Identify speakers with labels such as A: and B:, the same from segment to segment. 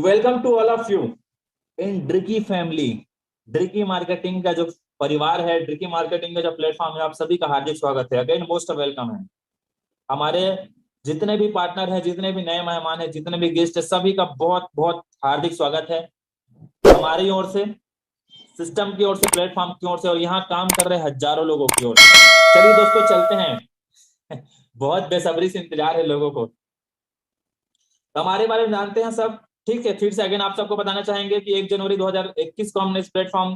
A: Welcome to all of you in Driki family. Driki marketing का जो परिवार है, ड्रिकी मार्केटिंग का जो प्लेटफॉर्म है, आप सभी का हार्दिक स्वागत है। अगेन मोस्ट वेलकम है। हमारे जितने भी पार्टनर हैं, जितने भी नए मेहमान हैं, जितने भी गेस्ट हैं, सभी का बहुत बहुत हार्दिक स्वागत है हमारी ओर से, सिस्टम की ओर से, प्लेटफॉर्म की ओर से, और यहाँ काम कर रहे हजारों लोगों की ओर से। चलिए दोस्तों, चलते हैं। बहुत बेसब्री से इंतजार है लोगों को। तो हमारे बारे में जानते हैं सब। ठीक है, फिर से अगेन आप सबको बताना चाहेंगे कि 1 जनवरी 2021 को हमने इस प्लेटफॉर्म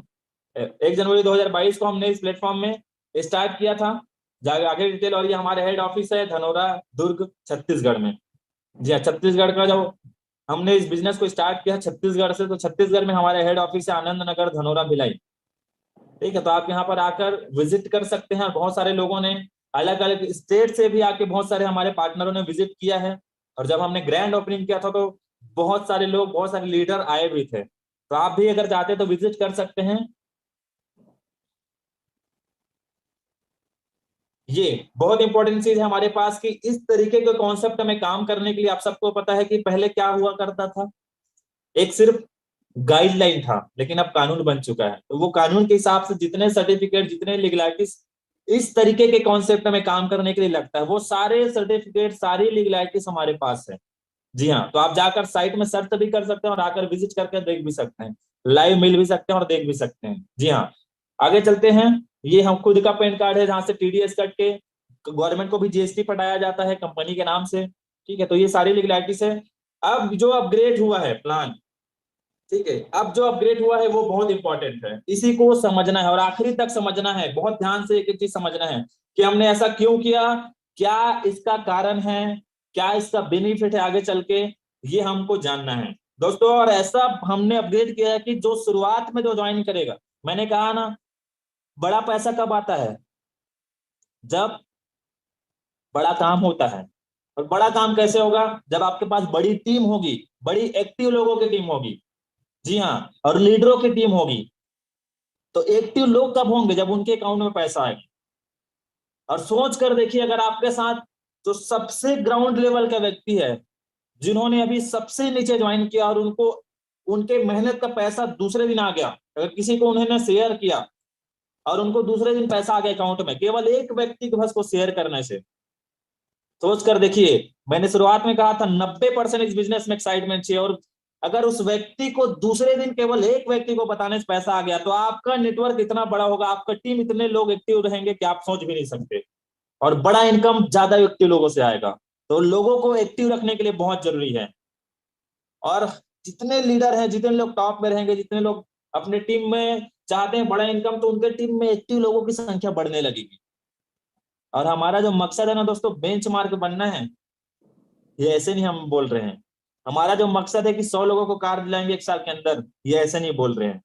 A: 1 जनवरी 2022 को हमने इस प्लेटफॉर्म में स्टार्ट किया था। जाके आगे डिटेल। और ये हमारे हेड ऑफिस है धनोरा, दुर्ग, छत्तीसगढ़ में। जी हाँ, छत्तीसगढ़ का जो हमने इस बिजनेस को स्टार्ट किया छत्तीसगढ़ से, तो छत्तीसगढ़ में हमारे हेड ऑफिस है आनंद नगर, धनोरा, भिलाई। ठीक है, तो आप यहाँ पर आकर विजिट कर सकते हैं। बहुत सारे लोगों ने अलग अलग स्टेट से भी आके, बहुत सारे हमारे पार्टनरों ने विजिट किया है। और जब हमने ग्रैंड ओपनिंग किया था तो बहुत सारे लोग, बहुत सारे लीडर आए भी थे। तो आप भी अगर चाहते तो विजिट कर सकते हैं। ये बहुत इंपॉर्टेंट चीज है हमारे पास कि इस तरीके के कॉन्सेप्ट में काम करने के लिए, आप सबको पता है कि पहले क्या हुआ करता था। एक सिर्फ गाइडलाइन था, लेकिन अब कानून बन चुका है। तो वो कानून के हिसाब से जितने सर्टिफिकेट, जितने लीगलाइटीज इस तरीके के कॉन्सेप्ट में काम करने के लिए लगता है, वो सारे सर्टिफिकेट, सारी लीगलाइटीज हमारे पास है। जी हाँ, तो आप जाकर साइट में सर्च भी कर सकते हैं और आकर विजिट करके देख भी सकते हैं। लाइव मिल भी सकते हैं और देख भी सकते हैं। जी हाँ, आगे चलते हैं। ये हम खुद का पैन कार्ड है, जहां से टीडीएस कट के गवर्नमेंट को भी जीएसटी पटाया जाता है कंपनी के नाम से। ठीक है, तो ये सारी लीगलाइटीज है। अब जो अपग्रेड हुआ है प्लान, ठीक है, अब जो अपग्रेड हुआ है वो बहुत इंपॉर्टेंट है। इसी को समझना है और आखिरी तक समझना है। बहुत ध्यान से एक एक चीज समझना है कि हमने ऐसा क्यों किया, क्या इसका कारण है, क्या इसका बेनिफिट है आगे चल के, ये हमको जानना है दोस्तों। और ऐसा हमने अपग्रेड किया है कि जो शुरुआत में जो ज्वाइन करेगा, मैंने कहा ना, बड़ा पैसा कब आता है? जब बड़ा काम होता है। और बड़ा काम कैसे होगा? जब आपके पास बड़ी टीम होगी, बड़ी एक्टिव लोगों की टीम होगी। जी हाँ, और लीडरों की टीम होगी। तो एक्टिव लोग कब होंगे? जब उनके अकाउंट में पैसा आएगा। और सोच कर देखिए, अगर आपके साथ जो सबसे ग्राउंड लेवल का व्यक्ति है, जिन्होंने अभी सबसे नीचे ज्वाइन किया और उनको उनके मेहनत का पैसा दूसरे दिन आ गया, अगर किसी को उन्होंने शेयर किया और उनको दूसरे दिन पैसा आ गया अकाउंट में, केवल एक व्यक्ति के बस को शेयर करने से, सोच कर देखिए। मैंने शुरुआत में कहा था 90% इस बिजनेस में एक्साइटमेंट चाहिए। और अगर उस व्यक्ति को दूसरे दिन केवल एक व्यक्ति को बताने से पैसा आ गया, तो आपका नेटवर्क इतना बड़ा होगा, आपका टीम इतने लोग एक्टिव रहेंगे कि आप सोच भी नहीं सकते। और बड़ा इनकम ज्यादा एक्टिव लोगों से आएगा। तो लोगों को एक्टिव रखने के लिए बहुत जरूरी है। और जितने लीडर हैं, जितने लोग टॉप में रहेंगे, जितने लोग अपने टीम में चाहते हैं बड़ा इनकम, तो उनके टीम में एक्टिव लोगों की संख्या बढ़ने लगेगी। और हमारा जो मकसद है ना दोस्तों, बेंचमार्क बनना है। ये ऐसे नहीं हम बोल रहे हैं। हमारा जो मकसद है कि 100 लोगों को कार दिलाएंगे 1 साल के अंदर, ये ऐसे नहीं बोल रहे हैं।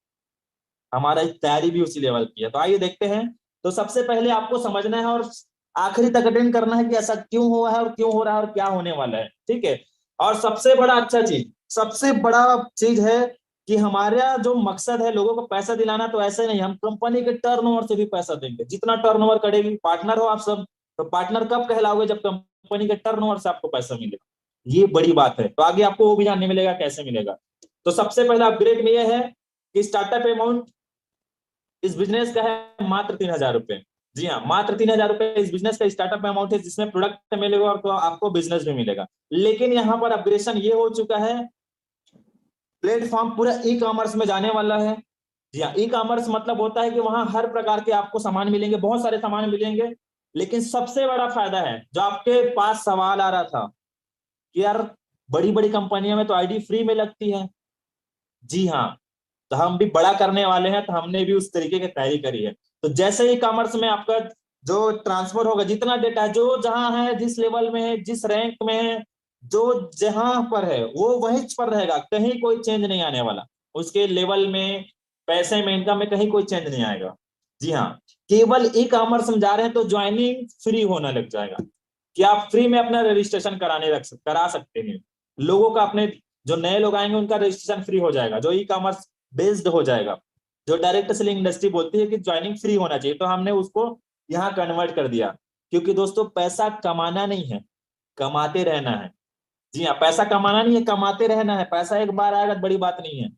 A: हमारा तैयारी भी उसी लेवल की है। तो आइए देखते हैं। तो सबसे पहले आपको समझना है और आखिरी तक अटेंड करना है कि ऐसा क्यों हुआ है और क्यों हो रहा है और क्या होने वाला है। ठीक है। और सबसे बड़ा अच्छा चीज, सबसे बड़ा चीज है कि हमारा जो मकसद है लोगों को पैसा दिलाना, तो ऐसे नहीं, हम कंपनी के टर्नओवर से भी पैसा देंगे। जितना टर्नओवर करेगी, पार्टनर हो आप सब, तो पार्टनर कब कहलाओगे? जब कंपनी के टर्नओवर से आपको पैसा मिलेगा। ये बड़ी बात है। तो आगे आपको वो भी जानने मिलेगा कैसे मिलेगा। तो सबसे पहला अपग्रेड में यह है कि स्टार्टअप अमाउंट इस बिजनेस का है मात्र 3,000 रुपए। जी हाँ, मात्र 3,000 रुपए इस बिजनेस का स्टार्टअप अमाउंट है, जिसमें प्रोडक्ट मिलेगा और तो आपको बिजनेस भी मिलेगा। लेकिन यहाँ पर अपग्रेडेशन ये हो चुका है, प्लेटफॉर्म पूरा ई कॉमर्स में जाने वाला है। जी हाँ, ई कॉमर्स मतलब होता है कि वहां हर प्रकार के आपको सामान मिलेंगे, बहुत सारे सामान मिलेंगे। लेकिन सबसे बड़ा फायदा है, जो आपके पास सवाल आ रहा था कि यार बड़ी बड़ी कंपनियों में तो आईडी फ्री में लगती है। जी हाँ, तो हम भी बड़ा करने वाले हैं, तो हमने भी उस तरीके की तैयारी करी है। तो जैसे ही कॉमर्स में आपका जो ट्रांसफर होगा, जितना डेटा जो जहां है, जिस लेवल में है, जिस रैंक में है, जो जहां पर है वो वहीं पर रहेगा, कहीं कोई चेंज नहीं आने वाला। उसके लेवल में, पैसे में, इनकम में कहीं कोई चेंज नहीं आएगा। जी हाँ, केवल ई कॉमर्स में जा रहे हैं तो ज्वाइनिंग फ्री होने लग जाएगा कि आप फ्री में अपना रजिस्ट्रेशन करा सकते हैं। लोगों का, अपने जो नए लोग आएंगे उनका रजिस्ट्रेशन फ्री हो जाएगा, जो ई कॉमर्स बेस्ड हो जाएगा। जो डायरेक्ट सेलिंग इंडस्ट्री बोलती है कि ज्वाइनिंग फ्री होना चाहिए, तो हमने उसको यहाँ कन्वर्ट कर दिया। क्योंकि दोस्तों पैसा कमाना नहीं है, कमाते रहना है। जी हाँ, पैसा कमाना नहीं है, कमाते रहना है। पैसा एक बार आएगा तो बड़ी बात नहीं है,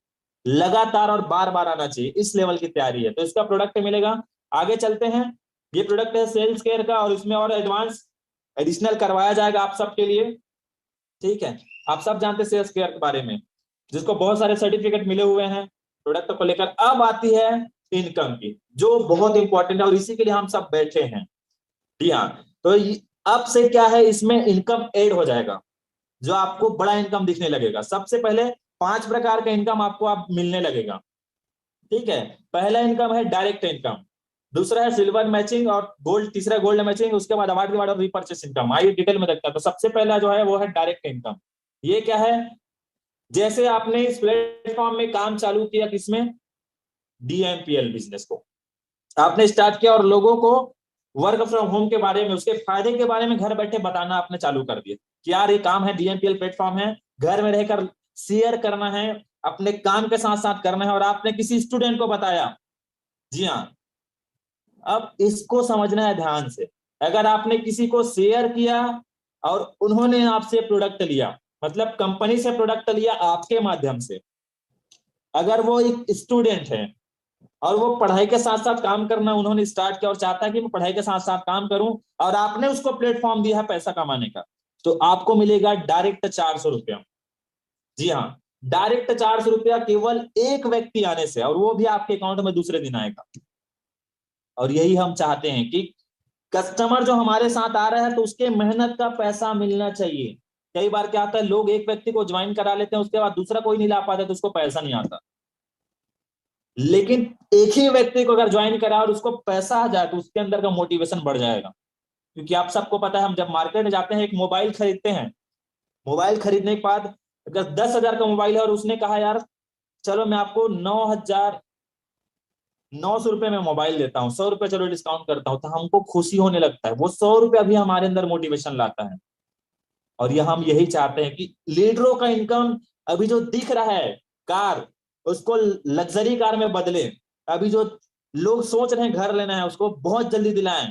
A: लगातार और बार बार आना चाहिए, इस लेवल की तैयारी है। तो इसका प्रोडक्ट मिलेगा। आगे चलते हैं। ये प्रोडक्ट है सेल्स केयर का, और इसमें और एडवांस एडिशनल करवाया जाएगा आप सबके लिए। ठीक है, आप सब जानते हैं सेल्स केयर के बारे में, जिसको बहुत सारे सर्टिफिकेट मिले हुए हैं प्रोडक्ट को लेकर। अब आती है इनकम की, जो बहुत इंपॉर्टेंट है और इसी के लिए हम सब बैठे हैं। जी हाँ, तो अब से क्या है, इसमें इनकम ऐड हो जाएगा, जो आपको बड़ा इनकम दिखने लगेगा। सबसे पहले 5 प्रकार का इनकम आपको आप मिलने लगेगा। ठीक है, पहला इनकम है डायरेक्ट इनकम, दूसरा है सिल्वर मैचिंग और गोल्ड, तीसरा गोल्ड मैचिंग, उसके बाद अवार्ड रिवार्ड और रिपर्चेस इनकम। आइए डिटेल में देखते हैं। तो सबसे पहला जो है वो है डायरेक्ट इनकम। ये क्या है, जैसे आपने इस प्लेटफॉर्म में काम चालू किया, किसमें, डीएमपीएल बिजनेस को आपने स्टार्ट किया, और लोगों को वर्क फ्रॉम होम के बारे में, उसके फायदे के बारे में घर बैठे बताना आपने चालू कर दिया कि यार ये काम है, डीएमपीएल प्लेटफॉर्म है, घर में रहकर शेयर करना है, अपने काम के साथ साथ करना है, और आपने किसी स्टूडेंट को बताया। जी हाँ, अब इसको समझना है ध्यान से। अगर आपने किसी को शेयर किया और उन्होंने आपसे प्रोडक्ट लिया, मतलब कंपनी से प्रोडक्ट लिया आपके माध्यम से, अगर वो एक स्टूडेंट है और वो पढ़ाई के साथ साथ काम करना उन्होंने स्टार्ट किया और चाहता है कि मैं पढ़ाई के साथ साथ काम करूं, और आपने उसको प्लेटफॉर्म दिया है पैसा कमाने का, तो आपको मिलेगा डायरेक्ट 400 रुपया। जी हाँ, डायरेक्ट 400 रुपया केवल एक व्यक्ति आने से, और वो भी आपके अकाउंट में दूसरे दिन आएगा। और यही हम चाहते हैं कि कस्टमर जो हमारे साथ आ रहा है तो उसके मेहनत का पैसा मिलना चाहिए। कई बार क्या होता है, लोग एक व्यक्ति को ज्वाइन करा लेते हैं, उसके बाद दूसरा कोई नहीं ला पाता तो उसको पैसा नहीं आता। लेकिन एक ही व्यक्ति को अगर ज्वाइन करा और उसको पैसा आ जाए तो उसके अंदर का मोटिवेशन बढ़ जाएगा। क्योंकि आप सबको पता है, हम जब मार्केट में जाते हैं, एक मोबाइल खरीदते हैं, मोबाइल खरीदने के बाद अगर 10,000 का मोबाइल है और उसने कहा यार चलो मैं आपको 9,900 रुपए में मोबाइल देता हूँ, 100 रुपए चलो डिस्काउंट करता हूँ, तो हमको खुशी होने लगता है। वो 100 रुपया भी हमारे अंदर मोटिवेशन लाता है। और यह हम यही चाहते हैं कि लीडरों का इनकम अभी जो दिख रहा है, कार, उसको लग्जरी कार में बदले। अभी जो लोग सोच रहे हैं घर लेना है, उसको बहुत जल्दी दिलाएं।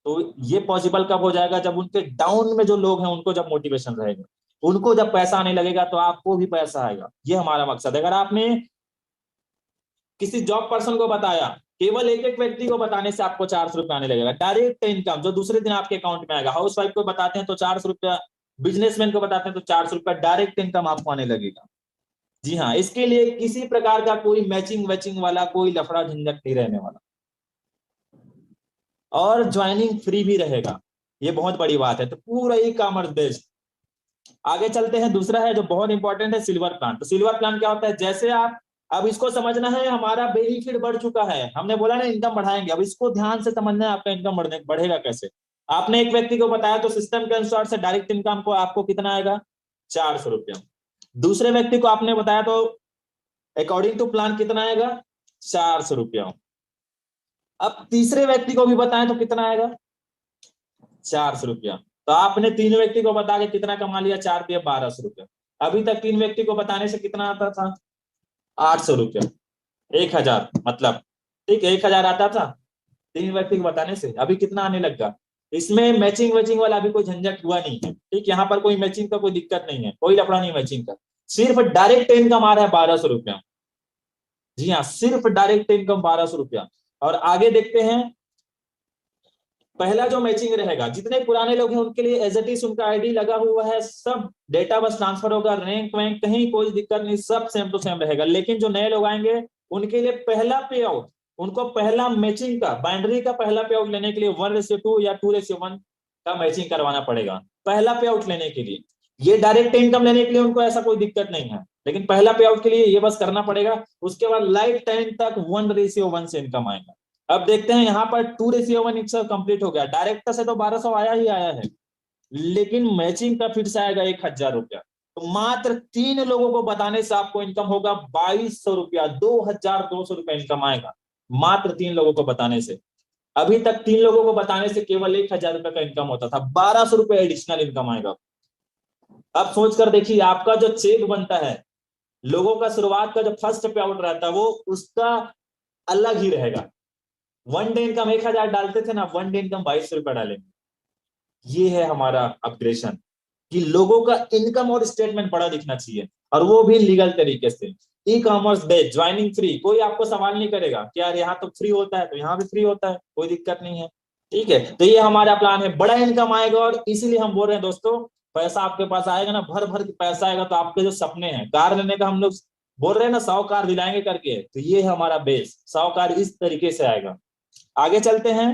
A: तो ये पॉसिबल कब हो जाएगा, जब उनके डाउन में जो लोग हैं उनको जब मोटिवेशन रहेगा, उनको जब पैसा आने लगेगा तो आपको भी पैसा आएगा। ये हमारा मकसद है। अगर आपने किसी जॉब पर्सन को बताया, केवल एक एक व्यक्ति को बताने से आपको 400 रुपया आने लगेगा डायरेक्ट इनकम, जो दूसरे दिन आपके अकाउंट में आएगा। हाउस वाइफ को बताते हैं तो 400 रुपया, बिजनेसमैन को बताते हैं तो 400 रुपया डायरेक्ट इनकम आपको आने लगेगा। जी हाँ, इसके लिए किसी प्रकार का कोई मैचिंग वैचिंग वाला कोई लफड़ा झंझट नहीं रहने वाला, और ज्वाइनिंग फ्री भी रहेगा। ये बहुत बड़ी बात है। तो पूरा ई कॉमर्स बेस्ड। आगे चलते हैं। दूसरा है जो बहुत इंपॉर्टेंट है, सिल्वर प्लान। तो सिल्वर प्लान क्या होता है, जैसे आप, अब इसको समझना है, हमारा बेनिफिट बढ़ चुका है, हमने बोला ना इनकम बढ़ाएंगे, अब इसको ध्यान से समझना है आपका इनकम बढ़ेगा कैसे। आपने एक व्यक्ति को बताया तो सिस्टम के अनुसार से डायरेक्ट इनकम को आपको कितना आएगा, 400 रुपया। दूसरे व्यक्ति को आपने बताया तो अकॉर्डिंग टू प्लान कितना आएगा, 400 रुपया। अब तीसरे व्यक्ति को भी बताएं तो कितना आएगा, 400 रुपया। तो आपने 3 व्यक्ति को बता के कितना कमा लिया, 4 दिया 1200 रुपया। अभी तक 3 व्यक्ति को बताने से कितना आता था, 800 रुपया, 1,000 मतलब। ठीक है, 1,000 आता था 3 व्यक्ति को बताने से, अभी कितना आने लगा। इसमें मैचिंग वैचिंग वाला अभी कोई झंझट हुआ नहीं है। ठीक, यहाँ पर कोई मैचिंग का कोई दिक्कत नहीं है, कोई लफड़ा नहीं मैचिंग का। सिर्फ डायरेक्ट इनकम आ रहा है 1200 रुपया। जी हाँ, सिर्फ डायरेक्ट इनकम 1200 रुपया। और आगे देखते हैं। पहला जो मैचिंग रहेगा, जितने पुराने लोग हैं उनके लिए एज इट इज उनका आईडी लगा हुआ है, सब डेटा बस ट्रांसफर होगा, रैंक वैंक कहीं कोई दिक्कत नहीं, सब सेम टू सेम रहेगा। लेकिन जो नए लोग आएंगे उनके लिए पहला पे आउट, उनको पहला मैचिंग का, बाइंड्री का पहला पे आउट लेने के लिए 1:2 या 2:1 का मैचिंग करवाना पड़ेगा, पहला पे आउट लेने के लिए। ये डायरेक्ट इनकम लेने के लिए उनको ऐसा कोई दिक्कत नहीं है, लेकिन पहला पे आउट के लिए ये बस करना पड़ेगा। उसके बाद लाइफ टाइम तक 1:1 से इनकम आएगा। अब देखते हैं, यहाँ पर 2:1 कंप्लीट हो गया। डायरेक्टर से तो 1200 आया ही आया है, लेकिन मैचिंग का फिर से आएगा 1,000 रुपया। तो मात्र 3 लोगों को बताने से आपको इनकम होगा 2,200 रुपया, 2,200 रुपया इनकम आएगा मात्र 3 लोगों को बताने से। अभी तक 3 लोगों को बताने से केवल 1,000 रुपया का इनकम होता था, 1,200 रुपया एडिशनल इनकम आएगा। अब सोच कर देखिए, आपका जो चेक बनता है, लोगों का शुरुआत का जो फर्स्ट पे आउट रहता है वो उसका अलग ही रहेगा। 1 डे इनकम 1,000 डालते थे ना, 1 डे इनकम 2,200 रुपया डालेंगे। ये है हमारा अपग्रेशन। कि लोगों का इनकम और स्टेटमेंट बड़ा दिखना चाहिए, और वो भी लीगल तरीके से। E commerce based, joining free, कोई आपको सवाल नहीं करेगा कि यार यहाँ तो फ्री होता है तो यहाँ भी फ्री होता है, कोई दिक्कत नहीं है। ठीक है, तो ये हमारा प्लान है, बड़ा इनकम आएगा, और इसीलिए हम बोल रहे हैं दोस्तों, पैसा आपके पास आएगा ना, भर भर के पैसा आएगा, तो आपके जो सपने हैं कार लेने का, हम लोग बोल रहे हैं ना 100 कार दिलाएंगे करके, तो ये हमारा बेस 100 कार इस तरीके से आएगा। आगे चलते हैं।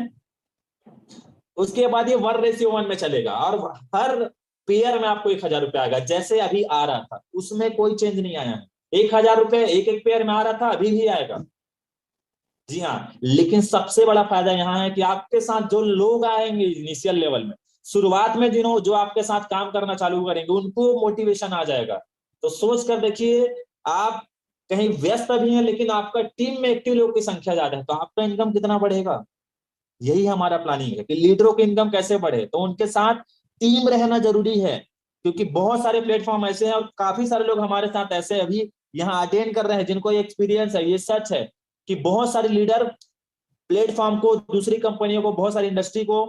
A: उसके बाद ये 1:1 में चलेगा, और हर पेयर में आपको 1,000 रुपया आएगा, जैसे अभी आ रहा था, उसमें कोई चेंज नहीं आया है। 1,000 रुपये एक एक पेयर में आ रहा था, अभी भी आएगा। जी हाँ, लेकिन सबसे बड़ा फायदा यहाँ है कि आपके साथ जो लोग आएंगे इनिशियल लेवल में, शुरुआत में जिन्हों जो आपके साथ काम करना चालू करेंगे, उनको मोटिवेशन आ जाएगा। तो सोच कर देखिए, आप कहीं व्यस्त भी हैं, लेकिन आपका टीम में एक्टिव लोगों की संख्या ज्यादा है, तो आपका इनकम कितना बढ़ेगा। यही हमारा प्लानिंग है कि लीडरों की इनकम कैसे बढ़े, तो उनके साथ टीम रहना जरूरी है, क्योंकि बहुत सारे प्लेटफॉर्म ऐसे हैं, और काफी सारे लोग हमारे साथ ऐसे अभी यहाँ अटेंड कर रहे हैं जिनको एक्सपीरियंस है। ये सच है कि बहुत सारे लीडर प्लेटफॉर्म को, दूसरी कंपनियों को, बहुत सारी इंडस्ट्री को,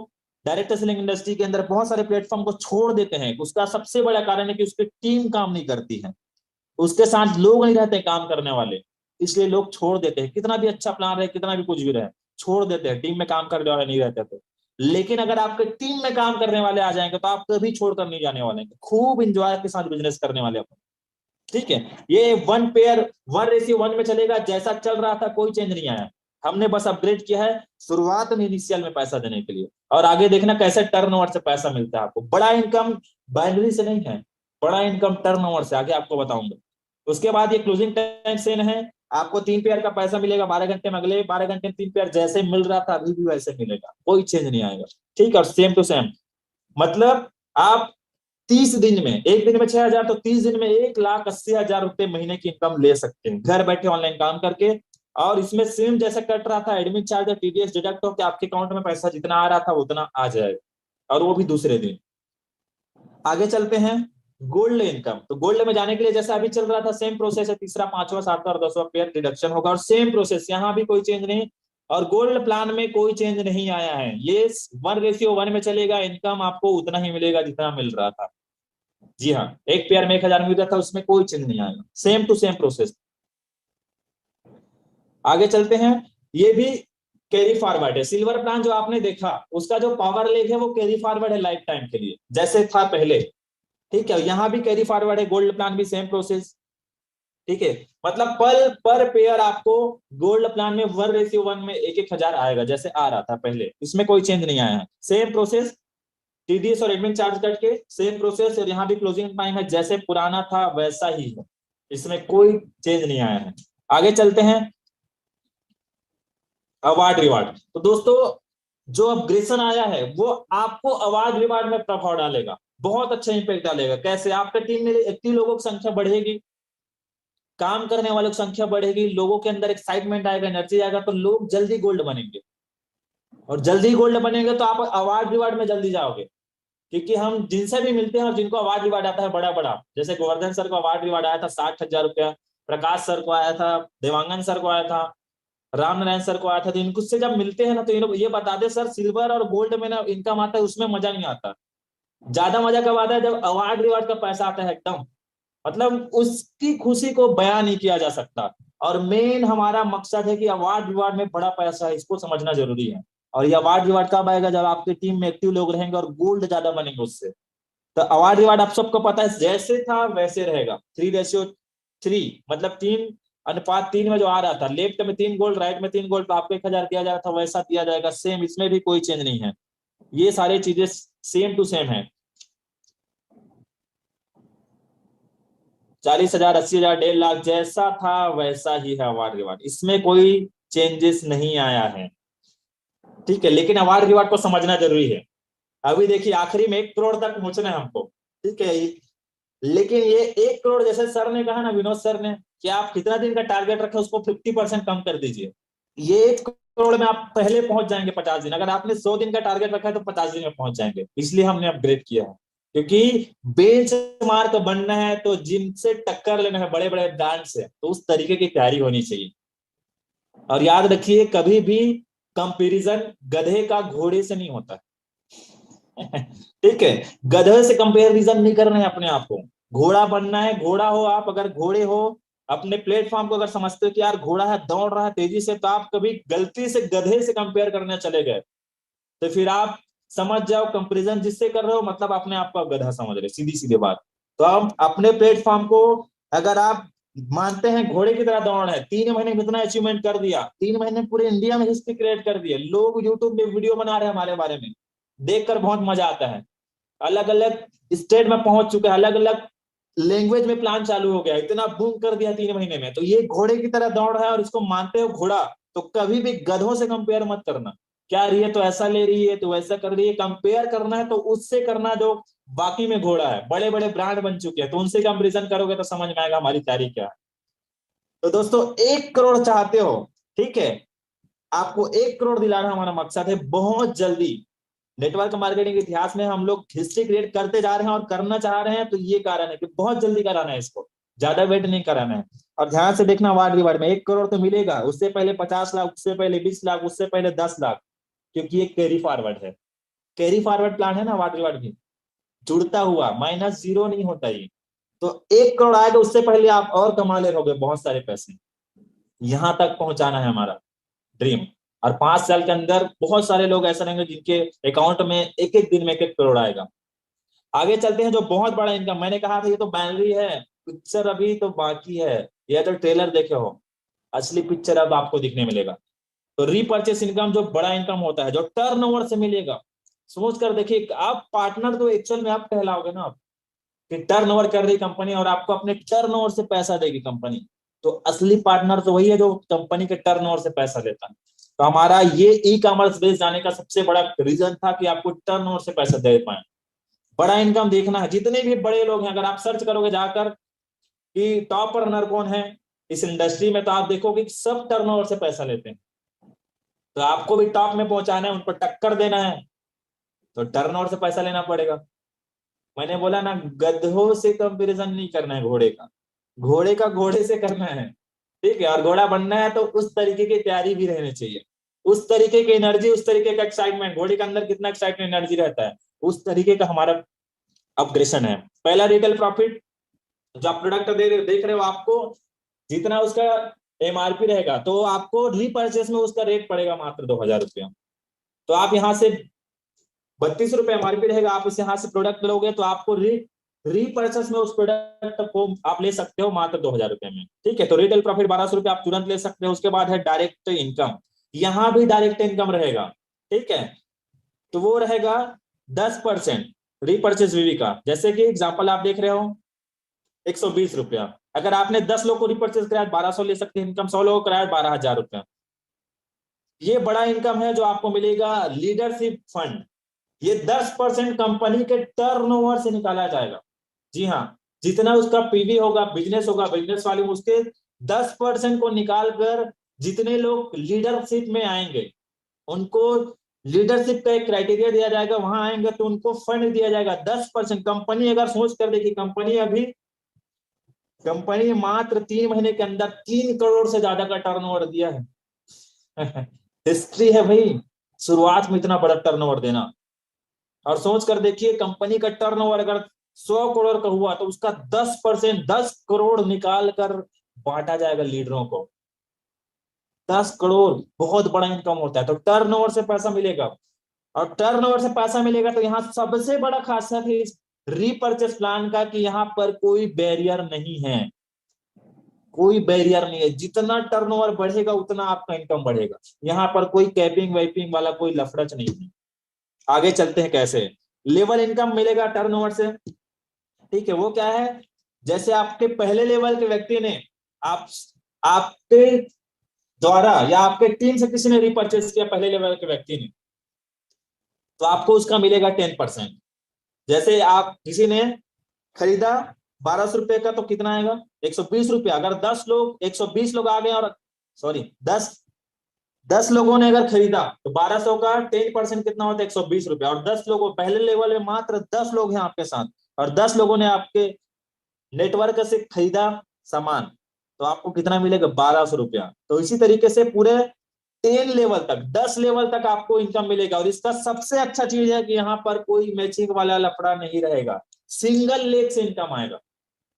A: डायरेक्ट सेलिंग इंडस्ट्री के अंदर बहुत सारे प्लेटफॉर्म को छोड़ देते हैं। उसका सबसे बड़ा कारण है कि उसकी टीम काम नहीं करती है, उसके साथ लोग नहीं रहते काम करने वाले, इसलिए लोग छोड़ देते हैं। कितना भी अच्छा प्लान रहे, कितना भी कुछ भी रहे, छोड़ देते हैं, टीम में काम करने वाले नहीं रहते तो। लेकिन अगर आपके टीम में काम करने वाले आ जाएंगे, तो आप कभी छोड़कर नहीं जाने वाले, खूब इंजॉय के साथ बिजनेस करने वाले अपन। ठीक है, ये 1:1 में चलेगा, जैसा चल रहा था कोई चेंज नहीं आया, हमने बस अपग्रेड किया है शुरुआत में इनिशियल में पैसा देने के लिए, और आगे देखना कैसे टर्नओवर से पैसा मिलता है आपको। बड़ा इनकम बाइनरी से नहीं है, बड़ा इनकम टर्नओवर से, आगे आपको बताऊंगा। उसके बाद ये क्लोजिंग टाइम सेम है, आपको 3 पेयर का पैसा मिलेगा 12 घंटे में, अगले 12 घंटे में 3 पेयर जैसे मिल रहा था अभी भी वैसे मिलेगा, कोई चेंज नहीं आएगा। ठीक है, और सेम टू सेम, मतलब आप 30 दिन में, एक दिन में 6,000, तो 30 दिन में 1,80,000 रुपए महीने की इनकम ले सकते हैं, घर बैठे ऑनलाइन काम करके। और इसमें सेम जैसे कट रहा था एडमिन चार्ज या टीडीएस डिडक्ट होकर आपके अकाउंट में पैसा जितना आ रहा था उतना आ जाएगा, और वो भी दूसरे दिन। आगे चलते हैं, गोल्ड इनकम। तो गोल्ड में जाने के लिए जैसा अभी चल रहा था सेम प्रोसेस है, तीसरा, पांचवा, सातवां और 10वां पेयर डिडक्शन होगा, और सेम प्रोसेस यहाँ भी कोई चेंज नहीं। और गोल्ड प्लान में कोई चेंज नहीं आया है, ये 1:1 में चलेगा, इनकम आपको उतना ही मिलेगा जितना मिल रहा था। जी हाँ, एक पेयर में 1,000 मिल रहा था, उसमें कोई चेंज नहीं आएगा, सेम टू सेम प्रोसेस। आगे चलते हैं, ये भी कैरी फॉरवर्ड है। सिल्वर प्लान जो आपने देखा, उसका जो पावर लेग है वो कैरी फॉरवर्ड है लाइफ टाइम के लिए, जैसे था पहले। ठीक है, यहाँ भी कैरी फॉरवर्ड है, गोल्ड प्लान भी सेम प्रोसेस। ठीक है, मतलब पर पेयर आपको गोल्ड प्लान में 1:1 में 1,000 आएगा, जैसे आ रहा था पहले, इसमें कोई चेंज नहीं आया है, सेम प्रोसेस। टीडीएस और एडमिन चार्ज कट के सेम प्रोसेस, और यहाँ भी क्लोजिंग टाइम है जैसे पुराना था वैसा ही है, इसमें कोई चेंज नहीं आया है। आगे चलते हैं, अवार्ड रिवार्ड। तो दोस्तों, जो अपग्रेशन आया है वो आपको अवार्ड रिवार्ड में प्रभाव डालेगा, बहुत अच्छा इंपैक्ट डालेगा। कैसे, आपके टीम में एक्टिव लोगों की संख्या बढ़ेगी, काम करने वालों की संख्या बढ़ेगी, लोगों के अंदर एक्साइटमेंट आएगा, एनर्जी आएगा, तो लोग जल्दी गोल्ड बनेंगे, और जल्दी गोल्ड बनेंगे तो आप अवार्ड रिवार्ड में जल्दी जाओगे। क्योंकि हम जिनसे भी मिलते हैं और जिनको अवार्ड रिवार्ड आता है बड़ा बड़ा, जैसे गोवर्धन सर को अवार्ड रिवार्ड आया था 60,000 रुपया, प्रकाश सर को आया था, देवांगन सर को आया था, राम नारायण सर को आया था, तो इनको से जब मिलते हैं ना, तो ये बता दे सर, सिल्वर और गोल्ड में ना इनकम आता है, उसमें मजा नहीं आता। ज्यादा मजा कब आता है, जब अवार्ड रिवार्ड का पैसा आता है एकदम, मतलब उसकी खुशी को बयान नहीं किया जा सकता। और मेन हमारा मकसद है कि अवार्ड रिवार्ड में बड़ा पैसा है, इसको समझना जरूरी है। और ये अवार्ड रिवार्ड कब आएगा, जब आपकी टीम में एक्टिव लोग रहेंगे और गोल्ड ज्यादा बनेंगे उससे। तो अवार्ड रिवार्ड आप सबको पता है, जैसे था वैसे रहेगा, 3:3, मतलब 3:3 में जो आ रहा था, लेफ्ट में 3 गोल्ड, राइट में 3 गोल्ड, तो आपको 1,000 दिया जाएगा था, वैसा दिया जाएगा सेम, इसमें भी कोई चेंज नहीं है, ये सारी चीजें सेम टू सेम है। 40,000, 80,000, 1,50,000 जैसा था वैसा ही है अवार्ड रिवार्ड, इसमें कोई चेंजेस नहीं आया है। ठीक है, लेकिन अवार्ड रिवार्ड को समझना जरूरी है। अभी देखिए, आखिरी में 1 करोड़ तक पहुंचना है हमको। ठीक है, लेकिन ये 1 करोड़, जैसे सर ने कहा ना, विनोद सर ने, कि आप कितना दिन का टारगेट रखे उसको 50% कम कर दीजिए। ये 1 करोड़ में आप पहले पहुंच जाएंगे 50 दिन, अगर आपने 100 दिन का टारगेट रखा है तो 50 दिन में पहुंच जाएंगे, इसलिए हमने अपग्रेड किया है। क्योंकि बेंच मार्क बनना है तो जिनसे टक्कर लेना है बड़े बड़े ब्रांड से, तो उस तरीके की तैयारी होनी चाहिए। और याद रखिए, कभी भी कंपैरिजन गधे का घोड़े से नहीं होता। ठीक है, गधे से कंपेरिजन नहीं करना है अपने आप को। घोड़ा बनना है, घोड़ा हो आप, अगर घोड़े हो, अपने प्लेटफॉर्म को अगर समझते हो कि यार घोड़ा है, दौड़ रहा है तेजी से, तो आप कभी गलती से गधे से कंपेयर करने चले गए तो फिर आप समझ जाओ, कंपेरिजन जिससे कर रहे हो मतलब अपने आप को आप गधा समझ रहे, सीधी सीधी बात। तो आप अपने प्लेटफॉर्म को, अगर आप मानते हैं घोड़े की तरह दौड़ है, 3 महीने में इतना अचीवमेंट कर दिया, 3 महीने में पूरे इंडिया में हिस्ट्री क्रिएट कर दिए, लोग यूट्यूब में वीडियो बना रहे हैं हमारे बारे में, देखकर बहुत मजा आता है। अलग अलग स्टेट में पहुंच चुके हैं, अलग अलग लैंग्वेज में प्लान चालू हो गया, इतना बूम कर दिया 3 महीने में। तो ये घोड़े की तरह दौड़ है और इसको मानते हो घोड़ा, तो कभी भी गधों से कंपेयर मत करना। क्या रही है तो ऐसा ले रही है तो वैसा कर रही है, कंपेयर करना है तो उससे करना जो बाकी में घोड़ा है, बड़े बड़े ब्रांड बन चुके हैं, तो उनसे कंपेरिजन करोगे तो समझ में आएगा हमारी तैयारी क्या है। तो दोस्तों 1 करोड़ चाहते हो, ठीक है, आपको 1 करोड़ दिलाना हमारा मकसद है बहुत जल्दी। नेटवर्क मार्केटिंग के इतिहास में हम लोग हिस्ट्री क्रिएट करते जा रहे हैं और करना चाह रहे हैं, तो ये कारण है कि बहुत जल्दी कराना है इसको, ज्यादा वेट नहीं कराना है। और ध्यान से देखना, वार्ड रिवार्ड में 1 करोड़ तो मिलेगा, उससे पहले 50 लाख, उससे पहले 20 लाख, उससे पहले 10 लाख, क्योंकि ये कैरी फॉरवर्ड है। कैरी फॉरवर्ड प्लान है ना वार्ड रिवार्ड भी, जुड़ता हुआ, माइनस जीरो नहीं होता ये। तो 1 करोड़ आएगा उससे पहले आप और कमा ले रहोगे बहुत सारे पैसे। यहां तक पहुंचाना है हमारा ड्रीम। और 5 साल के अंदर बहुत सारे लोग ऐसे रहेंगे जिनके अकाउंट में एक एक दिन में 1 1 करोड़ आएगा। आगे चलते हैं, जो बहुत बड़ा इनकम, मैंने कहा था ये तो बैनरी है, पिक्चर अभी तो बाकी है, ये तो ट्रेलर देखे हो, असली पिक्चर अब आपको दिखने मिलेगा। तो रीपर्चेस इनकम जो बड़ा इनकम होता है, जो टर्नओवर से मिलेगा, सोच कर देखिए, आप पार्टनर तो एक्चुअल में आप कहलाओगे ना, आप कि टर्नओवर कर रही कंपनी और आपको अपने टर्नओवर से पैसा देगी कंपनी, तो असली पार्टनर तो वही है जो कंपनी के टर्नओवर से पैसा देता है। तो हमारा ये ई कॉमर्स बेस जाने का सबसे बड़ा रीजन था कि आपको टर्नओवर से पैसा दे पाए। बड़ा इनकम देखना है, जितने भी बड़े लोग हैं, अगर आप सर्च करोगे जाकर कि टॉप रनर कौन है इस इंडस्ट्री में, तो आप देखोगे कि सब टर्नओवर से पैसा लेते हैं। तो आपको भी टॉप में पहुंचाना है, उन पर टक्कर देना है, तो टर्नओवर से पैसा लेना पड़ेगा। मैंने बोला ना, गधों से कंपैरिजन नहीं करना है घोड़े का, घोड़े का घोड़े से करना है, ठीक है। और घोड़ा बनना है तो उस तरीके की तैयारी भी रहनी चाहिए, उस तरीके की एनर्जी, उस तरीके का एक्साइटमेंट, घोड़े के अंदर कितना एक्साइटमेंट एनर्जी रहता है, उस तरीके का हमारा अपग्रेशन है। पहला रिटेल प्रॉफिट, जो आप प्रोडक्ट देख रहे हो, आपको जितना उसका एमआरपी रहेगा, तो आपको रीपर्चेस में उसका रेट पड़ेगा मात्र 2,000 रुपया। तो आप यहाँ से 32 रुपए एमआरपी रहेगा, आप उस यहाँ से प्रोडक्ट लोगे तो आपको रीपर्चेस में उस प्रोडक्ट को आप ले सकते हो मात्र 2,000 रुपए में, ठीक है। तो रिटेल प्रॉफिट 1,200 रुपए आप तुरंत ले सकते हो। उसके बाद है डायरेक्ट इनकम, यहाँ भी डायरेक्ट इनकम रहेगा, ठीक है। तो वो रहेगा 10% रीपर्चेस वीवी का। जैसे कि एग्जाम्पल आप देख रहे हो, 120 रुपया, अगर आपने 10 लोग को रिपर्चेस कराया 1,200 ले सकते हैं इनकम, 100 लोग को कराया 12,000 रुपया। ये बड़ा इनकम है जो आपको मिलेगा लीडरशिप फंड। ये 10% कंपनी के टर्नओवर से निकाला जाएगा। जी हाँ, जितना उसका पीवी होगा, बिजनेस होगा, बिजनेस वाले उसके 10% को निकाल कर जितने लोग लीडरशिप में आएंगे, उनको लीडरशिप का एक क्राइटेरिया दिया जाएगा, वहां आएंगे तो उनको फंड दिया जाएगा 10%। कंपनी अगर सोच कर देखिए, कंपनी मात्र 3 महीने के अंदर 3 करोड़ से ज्यादा का टर्नओवर दिया है। हिस्ट्री है भाई, शुरुआत में इतना बड़ा टर्नओवर देना। और सोच कर देखिए, कंपनी का टर्नओवर अगर 100 करोड़ का हुआ तो उसका 10%, 10 करोड़ निकाल कर बांटा जाएगा लीडरों को। 10 करोड़ बहुत बड़ा इनकम होता है। तो टर्नओवर से पैसा मिलेगा, और टर्नओवर से पैसा मिलेगा तो यहाँ सबसे बड़ा खासियत है इस रीपर्चेस प्लान का, कि यहाँ पर कोई बैरियर नहीं है, कोई बैरियर नहीं है। जितना टर्नओवर बढ़ेगा उतना आपका इनकम बढ़ेगा, यहाँ पर कोई कैपिंग वैपिंग वाला कोई लफड़च नहीं है। आगे चलते हैं, कैसे लेवल इनकम मिलेगा टर्नओवर से, ठीक है। वो क्या है, जैसे आपके पहले लेवल के व्यक्ति ने आप आपके द्वारा या आपके टीम से किसी ने रिपर्चेस किया, पहले लेवल के व्यक्ति ने, तो आपको उसका मिलेगा 10%। जैसे आप किसी ने खरीदा 1,200 रुपए का, तो कितना आएगा, 120 रुपया। अगर 120 लोग आ गए, और सॉरी 10 लोगों ने अगर खरीदा, तो 1,200 का 10% कितना होता है, 120 रुपया। और 10 लोगों, पहले लेवल में मात्र 10 लोग हैं आपके साथ, और 10 लोगों ने आपके नेटवर्क से खरीदा सामान, तो आपको कितना मिलेगा, 1,200 रुपया। तो इसी तरीके से पूरे 10 लेवल तक, 10 लेवल तक आपको इनकम मिलेगा। और इसका सबसे अच्छा चीज है कि यहाँ पर कोई मैचिंग वाला लफड़ा नहीं रहेगा, सिंगल लेग से इनकम आएगा।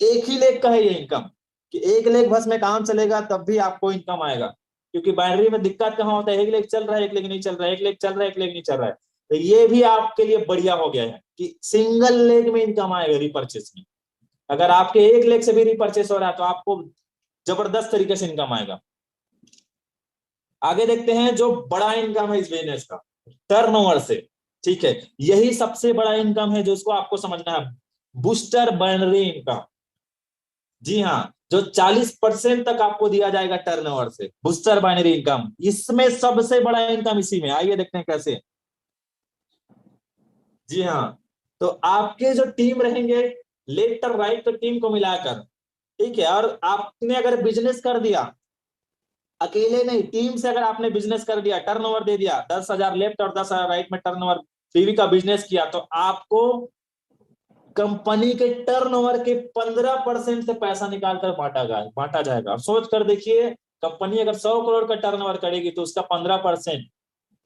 A: एक ही लेग का है ये इनकम, कि एक लेग बस में काम चलेगा तब भी आपको इनकम आएगा। क्योंकि बाइनरी में दिक्कत कहाँ होता है, एक लेग चल रहा है एक लेग नहीं चल रहा है, एक लेग चल रहा है एक लेग नहीं चल रहा है। तो ये भी आपके लिए बढ़िया हो गया है कि सिंगल लेग में इनकम आएगा रिपर्चेस में। अगर आपके एक लेग से भी रिपर्चेस हो रहा है तो आपको जबरदस्त तरीके से इनकम आएगा। आगे देखते हैं जो बड़ा इनकम है इस बिजनेस का, टर्नओवर से। ठीक है, यही सबसे बड़ा इनकम है जो इसको आपको समझना है, बूस्टर बाइनरी इनकम। जी हाँ, जो 40% तक आपको दिया जाएगा टर्नओवर से, बूस्टर बाइनरी इनकम, इसमें सबसे बड़ा इनकम इसी में। आइए देखते हैं कैसे। जी हाँ, तो आपके जो टीम रहेंगे लेफ्ट और राइट तो टीम को मिलाकर, ठीक है, और आपने अगर बिजनेस कर दिया, अकेले नहीं टीम से अगर आपने बिजनेस कर दिया, टर्नओवर दे दिया, 10,000 लेफ्ट और 10,000 राइट में टर्नओवर टीवी का बिजनेस किया, तो आपको कंपनी के टर्नओवर के 15% से पैसा निकालकर बांटा जाएगा। अब सोच कर देखिए, कंपनी अगर 100 करोड़ का टर्नओवर करेगी तो उसका 15%,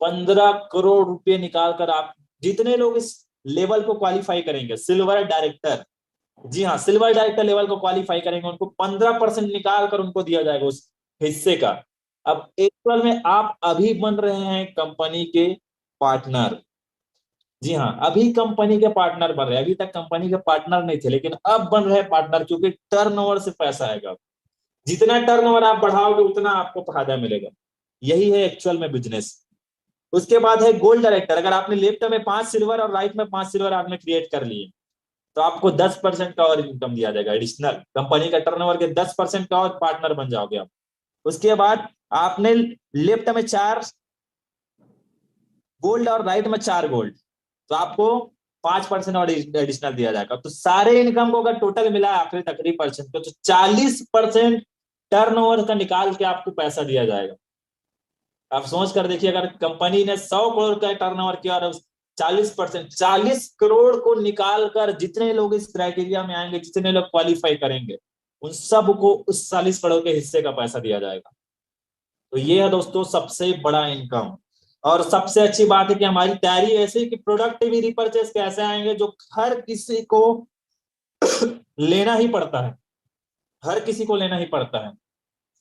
A: 15 करोड़ रुपए निकालकर आप, जितने लोग इस लेवल को क्वालिफाई करेंगे, सिल्वर डायरेक्टर, जी हाँ सिल्वर डायरेक्टर लेवल को क्वालिफाई करेंगे, उनको 15% निकाल कर उनको दिया जाएगा उस हिस्से का। अब एक्चुअल में आप अभी बन रहे हैं कंपनी के पार्टनर। जी हाँ, अभी कंपनी के पार्टनर बन रहे हैं, अभी तक कंपनी के पार्टनर नहीं थे लेकिन अब बन रहे पार्टनर, क्योंकि टर्नओवर से पैसा आएगा। जितना टर्नओवर आप बढ़ाओगे उतना आपको फायदा मिलेगा। यही है एक्चुअल में बिजनेस। उसके बाद है गोल्ड डायरेक्टर। अगर आपने लेफ्ट में 5 सिल्वर और राइट में 5 सिल्वर आपने क्रिएट कर लिए, तो आपको 10% का और इनकम दिया जाएगा एडिशनल, कंपनी का टर्नओवर के 10% का, और पार्टनर बन जाओगे आप। उसके बाद आपने लेफ्ट में 4 गोल्ड और राइट में 4 गोल्ड, तो आपको 5% और एडिशनल दिया जाएगा। तो सारे इनकम को अगर टोटल मिला आखिरी तक 3% तो 40% टर्नओवर का निकाल के आपको पैसा दिया जाएगा। आप सोच कर देखिए, अगर कंपनी ने 100 करोड़ का टर्नओवर किया और 40%, 40 करोड़ को निकाल कर जितने लोग इस क्राइटेरिया में आएंगे, जितने लोग क्वालिफाई करेंगे, उन सबको उस 40 करोड़ के हिस्से का पैसा दिया जाएगा। तो ये है दोस्तों सबसे बड़ा इनकम। और सबसे अच्छी बात है कि हमारी तैयारी ऐसी कि प्रोडक्ट भी रिपर्चेस कैसे आएंगे जो हर किसी को लेना ही पड़ता है, हर किसी को लेना ही पड़ता है।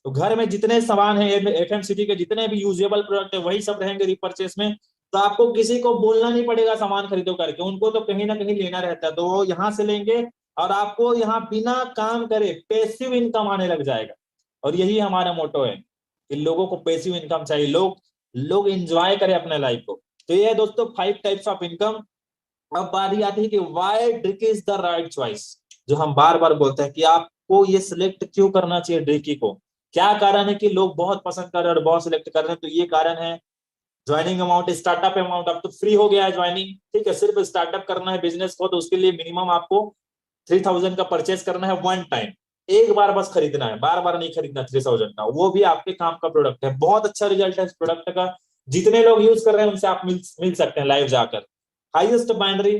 A: तो घर में जितने सामान है, एफएमसीजी के जितने भी यूजेबल प्रोडक्ट है, वही सब रहेंगे रिपर्चेस में। तो आपको किसी को बोलना नहीं पड़ेगा सामान खरीदो करके, उनको तो कहीं ना कहीं लेना रहता है, तो वो यहाँ से लेंगे और आपको यहाँ बिना काम करे पैसिव इनकम आने लग जाएगा। और यही हमारा मोटो है कि लोगों को पैसिव इनकम चाहिए, लोग लोग एंजॉय करें अपने लाइफ को। तो ये है दोस्तों 5 टाइप्स ऑफ इनकम। अब बारी आती है कि why drick is the right choice, जो हम बार बार बोलते हैं कि आपको ये सिलेक्ट क्यों करना चाहिए ड्रिकी को। क्या कारण है कि लोग बहुत पसंद कर रहे हैं और बहुत सिलेक्ट कर रहे हैं, तो ये कारण है ज्वाइनिंग अमाउंट, स्टार्टअप अमाउंट अब तो फ्री हो गया है ज्वाइनिंग। ठीक है, सिर्फ स्टार्टअप करना है बिजनेस को, तो उसके लिए मिनिमम आपको 3,000 का परचेस करना है वन टाइम, एक बार बस खरीदना है, बार बार नहीं खरीदना 3,000 का, वो भी आपके काम का प्रोडक्ट है। बहुत अच्छा रिजल्ट है इस प्रोडक्ट का, जितने लोग यूज कर रहे हैं उनसे आप मिल सकते हैं लाइव जाकर। हाईएस्ट बाइनरी,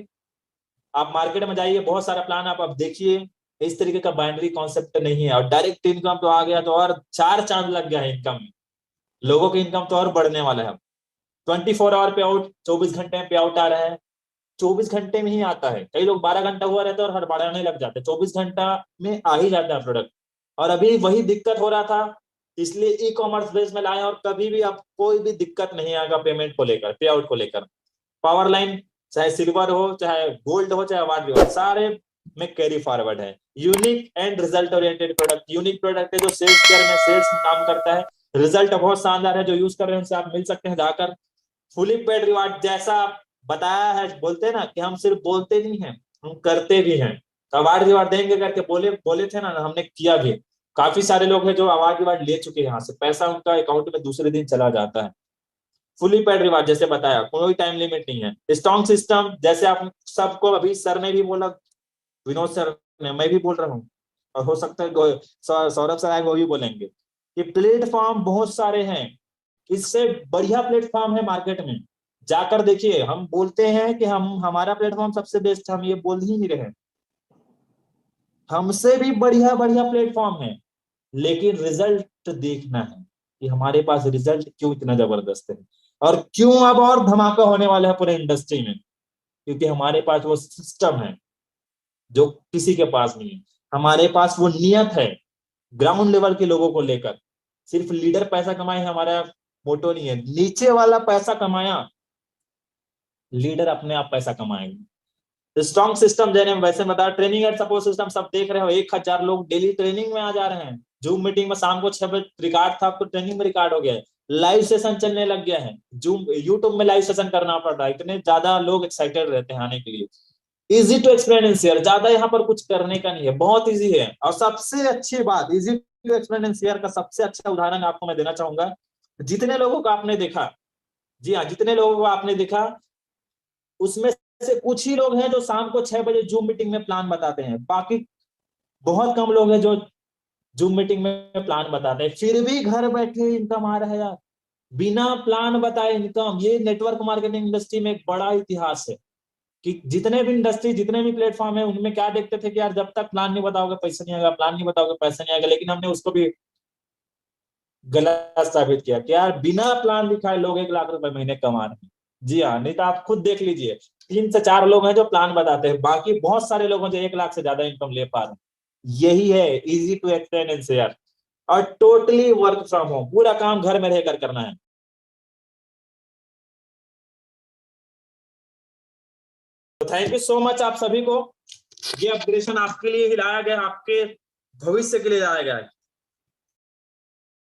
A: आप मार्केट में जाइए, बहुत सारा प्लान आप अब देखिए, इस तरीके का बाइनरी कॉन्सेप्ट नहीं है। और डायरेक्ट इनकम तो आ गया तो और 4 चांद लग गया है इनकम में, लोगों की इनकम तो और बढ़ने वाला है। 24 आवर पे आउट, 24 घंटे में पे आउट आ रहा है, 24 घंटे में ही आता है। कई लोग 12 घंटा हुआ रहता है और हड़बड़ाने लग जाते हैं, 24 घंटा में आ ही जाता है प्रोडक्ट। और अभी वही दिक्कत हो रहा था, इसलिए ई कॉमर्स बेस में लाए, और कभी भी आप कोई भी दिक्कत नहीं आएगा पेमेंट को लेकर, पे आउट को लेकर। पावर लाइन चाहे सिल्वर हो, चाहे गोल्ड हो, चाहे अवार्ड हो, सारे में कैरी फॉरवर्ड है। Unique and result oriented product, unique product है जो सेल्स केयर में सेल्स में काम करता है। रिजल्ट बहुत शानदार है, जो यूज कर रहे हैं उनसे आप मिल सकते हैं जाकर। फुली पेड रिवार्ड, जैसा आप बताया है, बोलते हैं ना कि हम सिर्फ बोलते नहीं हैं, हम करते भी हैं। तो अवार्ड रिवार्ड देंगे करके बोले बोले थे ना, हमने किया भी। काफी सारे लोग हैं जो अवार्ड रिवार्ड ले चुके हैं, यहाँ से पैसा उनका अकाउंट में दूसरे दिन चला जाता है। फुली पेड रिवार्ड जैसे बताया, कोई टाइम लिमिट नहीं है। स्ट्रॉन्ग सिस्टम, जैसे आप सबको अभी सर ने भी बोला, विनोद सर ने, मैं भी बोल रहा हूँ, और हो सकता है सौरभ सर आए वो भी बोलेंगे कि प्लेटफॉर्म बहुत सारे हैं, इससे बढ़िया प्लेटफॉर्म है मार्केट में, जाकर देखिए। हम बोलते हैं कि हम हमारा प्लेटफॉर्म सबसे बेस्ट, हम ये बोल ही नहीं रहे, हमसे भी बढ़िया बढ़िया प्लेटफॉर्म है, लेकिन रिजल्ट देखना है। कि हमारे पास रिजल्ट क्यों इतना जबरदस्त है और क्यों अब और धमाका होने वाला है पूरे इंडस्ट्री में, क्योंकि हमारे पास वो सिस्टम है जो किसी के पास नहीं है। हमारे पास वो नियत है ग्राउंड लेवल के लोगों को लेकर। सिर्फ लीडर पैसा कमाए हमारा मोटो नहीं है, नीचे वाला पैसा कमाया, लीडर अपने आप पैसा कमाएंगे। स्ट्रॉन्ग सिस्टम जैसे वैसे बता, ट्रेनिंग एंड सपोर्ट सिस्टम सब देख रहे हो, 1000 लोग डेली ट्रेनिंग में आ जा रहे हैं। जूम मीटिंग में शाम को 6 बजे रिकॉर्ड था, तो ट्रेनिंग में रिकॉर्ड हो गया है। लाइव सेशन चलने लग गया है, जूम यूट्यूब में लाइव सेशन करना पड़ रहा है, इतने ज्यादा लोग एक्साइटेड रहते हैं आने के लिए। Easy to explain and share, ज्यादा यहाँ पर कुछ करने का नहीं है, बहुत इजी है। और सबसे अच्छी बात, easy to explain and share का सबसे अच्छा उदाहरण आपको मैं देना चाहूंगा। जितने लोगों को आपने देखा, जी हाँ, जितने लोगों को आपने देखा उसमें से कुछ ही लोग हैं जो शाम को 6 बजे जूम मीटिंग में प्लान बताते हैं, बाकी बहुत कम लोग हैं जो जूम मीटिंग में प्लान बताते हैं। फिर भी घर बैठे इनकम आ रहा है यार, बिना प्लान बताए इनकम। ये नेटवर्क मार्केटिंग इंडस्ट्री में एक बड़ा इतिहास है कि जितने भी इंडस्ट्री, जितने भी प्लेटफॉर्म है, उनमें क्या देखते थे कि यार जब तक प्लान नहीं बताओगे पैसा नहीं आएगा, प्लान नहीं बताओगे पैसा नहीं आएगा। लेकिन हमने उसको भी गलत साबित किया कि यार बिना प्लान दिखाए लोग 1 लाख रुपए महीने कमा रहे हैं। जी हाँ, नहीं तो आप खुद देख लीजिए, 3 से 4 लोग हैं जो प्लान बताते हैं, बाकी बहुत सारे लोग हैं जो 1 लाख से ज्यादा इनकम ले पा रहे हैं। यही है easy to explain and share. और टोटली वर्क फ्रॉम होम, पूरा काम घर में रहकर करना है। तो थैंक यू सो मच आप सभी को। ये अपग्रेडेशन आपके लिए ही लाया गया, आपके भविष्य के लिए लाया गया है।